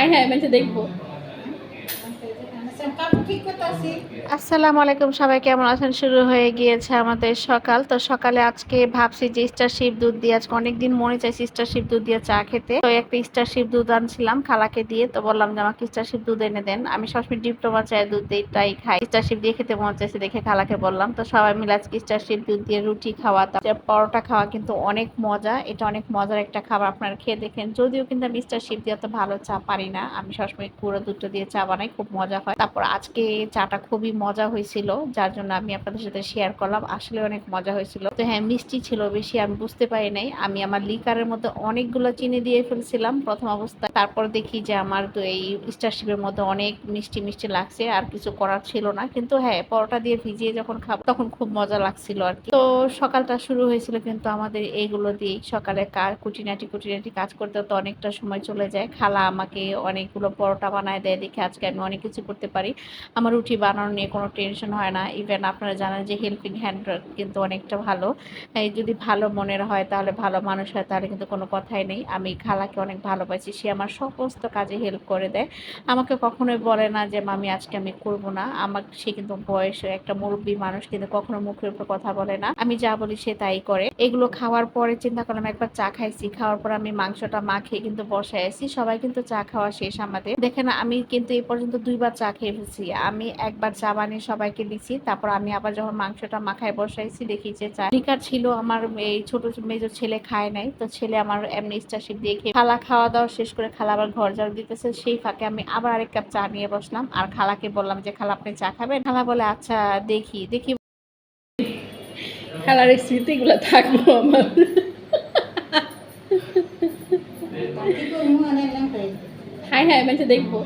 হ্যাঁ হ্যাঁ মেসে দেখবো। আসসালামু আলাইকুম, সবাই কেমন আছেন? শুরু হয়ে গিয়েছে আমাদের সকাল। তো সকালে আজকে ভাবছি যে স্টারশিপ দুধ দিয়ে, আজকে অনেকদিন মনে চাইছি স্টারশিপ দুধ দিয়ে চা খেতে। তো একটা স্টারশিপ দুধ আনছিলাম খালাকে দিয়ে, তো বললাম যে আমাকে স্টারশিপ দুধ এনে দেন। আমি সবসময় ডিপ্লোমা চায়ের দুধ দিয়েই খাই, স্টারশিপ দিয়ে খেতে মনে চাইছে দেখে খালাকে বললাম। তো সবাই মিলে আজকে স্টারশিপ দুধ দিয়ে রুটি খাওয়া, তারপর পরোটা খাওয়া কিন্তু অনেক মজা। এটা অনেক মজার একটা খাবার, আপনারা খেয়ে দেখেন। যদিও কিন্তু আমি স্টারশিপ দিয়ে তো ভালো চা পারি না, আমি সবসময় গুঁড়ো দুধটা দিয়ে চা বানাই, খুব মজা হয়। তারপর আজকে চাটা খুবই মজা হয়েছিল, যার জন্য আমি আপনাদের সাথে শেয়ার করলাম। আসলে অনেক মজা হয়েছিল। তো হ্যাঁ, মিষ্টি ছিল বেশি, আমি বুঝতে পারি নাই। আমি আমার লিকারের মধ্যে অনেকগুলো চিনি দিয়ে ফেলছিলাম প্রথম অবস্থায়, তারপর দেখি যে আমার তো এই স্টারশিপের মধ্যে অনেক মিষ্টি মিষ্টি লাগছে, আর কিছু করার ছিল না। কিন্তু হ্যাঁ, পরোটা দিয়ে ভিজিয়ে যখন খাবো তখন খুব মজা লাগছিল আর কি। তো সকালটা শুরু হয়েছিল কিন্তু আমাদের এইগুলো দিয়েই। সকালে কুটিনাটি কাজ করতে তো অনেকটা সময় চলে যায়। খালা আমাকে অনেকগুলো পরোটা বানায় দেয় দেখে আজকে আমি অনেক কিছু করতে পারি। আমার রুটি বানানো নিয়ে কোনো টেনশন হয় না। ইভেন আপনারা জানেন যে হেল্পিং হ্যান্ড কিন্তু অনেকটা ভালো। এই যদি ভালো মনের হয়, তাহলে ভালো মানুষ হয়, তাহলে কিন্তু কোনো কথাই নেই। আমি খালাকে অনেক ভালোবাসি, সে আমার সমস্ত কাজে হেল্প করে দেয়। আমাকে কখনোই বলে না যে মামি আজকে আমি করব না। আমাকে, সে কিন্তু বয়সে একটা মুরব্বী মানুষ, কিন্তু কখনো মুখের উপর কথা বলে না। আমি যা বলি সে তাই করে। এগুলো খাওয়ার পরে চিন্তা করলাম একবার চা খাইছি, খাওয়ার পর আমি মাংসটা মাখিয়ে কিন্তু বসায় আছি। সবাই কিন্তু চা খাওয়া শেষ আমাদের। দেখেন আমি কিন্তু এই পর্যন্ত 2 বার চা খেয়ে ফেলছি। আমি একবার চা বানিয়ে সবাইকে দিছি, তারপর আমি আবার যখন মাংসটা মাখায় বসাইছি দেখি যে চা লিকার ছিল। আমার এই ছোট মেজো ছেলে খায় নাই, তো ছেলে আমার এমনি স্টারশিপ দিয়ে খেয়ে, খালা খাওয়া দাওয়া শেষ করে খালা আবার ঘর ঝাড়ু দিতেছে, সেই ফাঁকে আমি আবার আরেক কাপ চা নিয়ে বসলাম। আর খালাকে বললাম যে খালা আপনি চা খাবেন? খালা বলে আচ্ছা দেখি দেখি। খেলার এই স্মৃতিগুলো থাকবো আমার। হ্যাঁ হ্যাঁ মেসে দেখবো।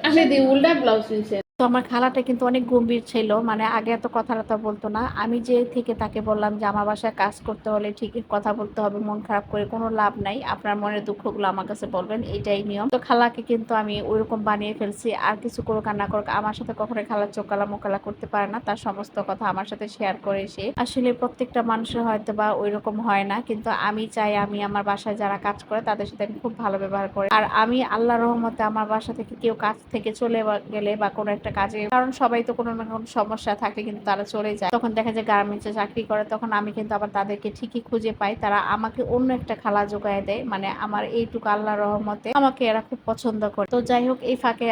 আপনি দিয়ে উল্টা ব্লাউজ নিয়েছেন। তো আমার খালাটা কিন্তু অনেক গম্ভীর ছিল, মানে আগে এত কথাবার্তা বলতো না। আমি যে থেকে তাকে বললাম যে আমার বাসায় কাজ করতে হলে ঠিকই কথা বলতে হবে, মন খারাপ করে কোনো লাভ নাই, আপনার মনের দুঃখগুলো আমার কাছে বলবেন, এটাই নিয়ম। তো খালাকে কিন্তু আমি ওইরকম বানিয়ে ফেলছি। আর কিছু করুক আর না করুক, আমার সাথে কখনোই খালা চোকালা মোকালা করতে পারে না, তার সমস্ত কথা আমার সাথে শেয়ার করে সে। আসলে প্রত্যেকটা মানুষের হয়তো বা ওইরকম হয় না, কিন্তু আমি চাই আমি আমার বাসায় যারা কাজ করে তাদের সাথে আমি খুব ভালো ব্যবহার করি। আর আমি আল্লাহর রহমতে আমার বাসা থেকে কেউ কাজ থেকে চলে গেলে বা কোনো একটা কাজে, কারণ সবাই তো কোনো না কোনো সমস্যা থাকলে কিন্তু তারা চলে যায়, তখন দেখা যায় গার্মেন্টসে চাকরি করে, তখন আমি কিন্তু আবার তাদেরকে ঠিকই খুঁজে পাই, তারা আমাকে অন্য একটা খালা যোগায় দেয়। মানে আমার এইটুকু আল্লাহর রহমতে আমাকে এরা খুব পছন্দ করে। তো যাই হোক, এই ফাঁকে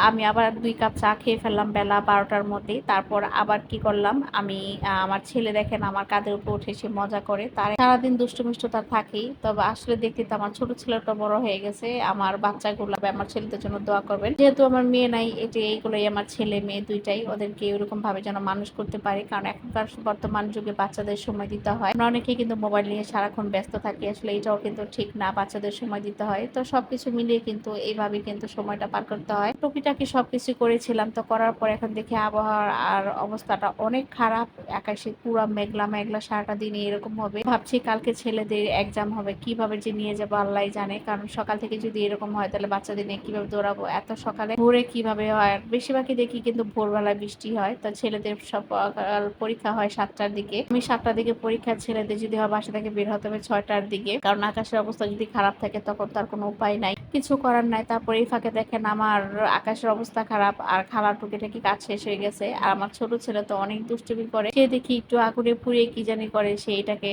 আমি আবার 2 কাপ চা খেয়ে ফেললাম বেলা 12টার মধ্যেই। তারপর আবার কি করলাম, আমি আমার ছেলে দেখেন আমার কাঁধের উপর উঠে সে মজা করে, তার সারাদিন দুষ্টু মিষ্টু তার থাকেই। তবে আসলে দেখতে তো আমার ছোট ছেলেটা বড় হয়ে গেছে। আমার বাচ্চাগুলো, আমার ছেলেদের জন্য দোয়া করবেন। যেহেতু আমার মেয়ে নাই, এইগুলোই আমার ছেলে মেয়ে দুইটাই, ওদেরকে এরকম ভাবে যেন মানুষ করতে পারি। কারণ এখনকার বর্তমান যুগে বাচ্চাদের সময় দিতে হয়। আমরা অনেকেই কিন্তু মোবাইল নিয়ে সারাক্ষণ ব্যস্ত থাকি, আসলে এটাও কিন্তু ঠিক না, বাচ্চাদের সময় দিতে হয়। তো সবকিছু মিলিয়ে কিন্তু এইভাবে কিন্তু সময়টা পার করতে হয়। টুকিটাকি সবকিছু করেছিলাম, তো করার পর এখন দেখি আবহাওয়ার আর অবস্থাটা অনেক খারাপ। আকাশে পুরো মেঘলা মেঘলা, সারাটা দিন এরকম হবে। ভাবছি কালকে ছেলেদের এক্সাম হবে, কিভাবে যে নিয়ে যাবো আল্লাহ জানে। কারণ সকাল থেকে যদি এরকম হয়, তাহলে বাচ্চাদের নিয়ে কিভাবে দৌড়াবো এত সকালে, ভোরে কিভাবে হয়। আর বেশিরভাগই দেখি কিন্তু ভোরবেলায় বৃষ্টি হয়। তো ছেলেদের সব পরীক্ষা হয় 7টার দিকে। আমি 7টার দিকে পরীক্ষা, ছেলেদের যদি হয় বাসা থেকে বের হতে হবে 6টার দিকে, কারণ আকাশের অবস্থা যদি খারাপ থাকে তখন তার কোনো উপায় নাই, কিছু করার নাই। তারপর এই ফাঁকে দেখেন আমার আকাশের অবস্থা খারাপ, আর খালা টুকিটাকি কাজ শেষ হয়ে গেছে। আর আমার ছোট ছেলে তো অনেক দুষ্টুমি করে, সে দেখি একটু আগুনে পুড়িয়ে কি জানি করে, সে এটাকে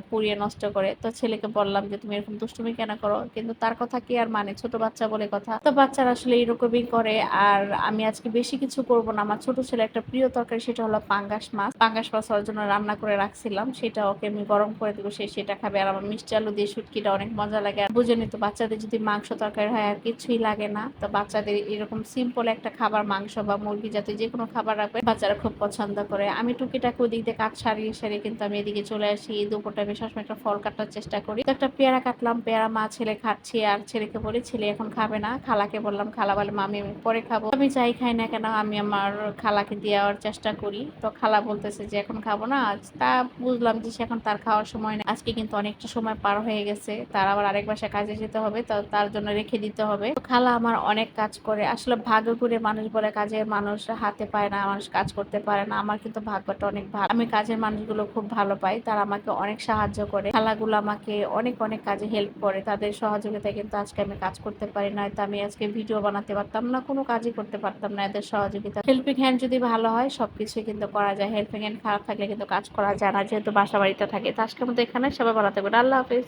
পুড়িয়ে নষ্ট করে। তো ছেলেকে বললাম যে তুমি এরকম দুষ্টুমি কেন করো, কিন্তু তার কথা কি আর মানে, ছোট বাচ্চা বলে কথা। তো বাচ্চারা আসলে এরকমই করে। আর আমি আজকে বেশি কিছু করব না, আমার ছোট ছেলে একটা প্রিয় তরকারি, সেটা হলো পাঙ্গাস মাছ। পাঙ্গাস মাছ ওর জন্য রান্না করে রাখছিলাম, সেটা ওকে আমি গরম করে দেবো, সে সেটা খাবে। আর আমার মিষ্টি আলু দিয়ে শুটকিটা অনেক মজা লাগে। আর বুঝেনি তো, বাচ্চাদের যদি মাংস তরকারি হয় আর কিছুই লাগে না। তো বাচ্চাদের এরকম সিম্পল একটা খাবার, মাংস বা মুরগি জাতীয় যে কোনো খাবার রাখবে, বাচ্চারা খুব পছন্দ করে। আমি টুকিটাকি ওদিক দিয়ে কাজ সারিয়ে সারিয়ে কিন্তু আমি এদিকে চলে আসি। দুপুরটা আমি সবসময় একটা ফল কাটার চেষ্টা করি। তো একটা পেয়ারা কাটলাম, পেয়ারা মা ছেলে খাচ্ছি। আর ছেলেকে বলি ছেলে এখন খাবে না, খালাকে বললাম, খালা বলে মামি আমি পরে খাবো। আমি যাই খাই না কেন, আমি আমার খালাকে দেওয়ার চেষ্টা করি। তো খালা বলতেছে যে এখন খাবো না। তা বুঝলাম যে সে এখন তার খাওয়ার সময় না। আজকে কিন্তু অনেকটা সময় পার হয়ে গেছে, তার আবার আরেক বাসায় কাজে যেতে হবে, তো তার জন্য জন্য রেখে দিতে হবে। তো খালা আমার অনেক কাজ করে, আসলে ভাগ্য করে মানুষ বলে কাজের মানুষ হাতে পায় না, মানুষ কাজ করতে পারে না। আমার কিন্তু ভাগ্যটা অনেক ভালো, আমি কাজের মানুষগুলো খুব ভালো পাই, তারা আমাকে অনেক সাহায্য করে। খালাগুলো আমাকে অনেক অনেক কাজে হেল্প করে, তাদের সহযোগিতায় কিন্তু আজকে আমি কাজ করতে পারি না, তো আমি আজকে ভিডিও বানাতে পারতাম না, কোনো কাজই করতে পারতাম না এদের সহযোগিতা। হেল্পিং হ্যান্ড যদি ভালো হয় সবকিছুই কিন্তু করা যায়, হেল্পিং হ্যান্ড খারাপ থাকলে কিন্তু কাজ করা যায় না, যেহেতু বাসা বাড়িতে থাকে। তো আজকের মতো এখানে সবাই ভালো থাকবেন, আল্লাহ হাফেজ।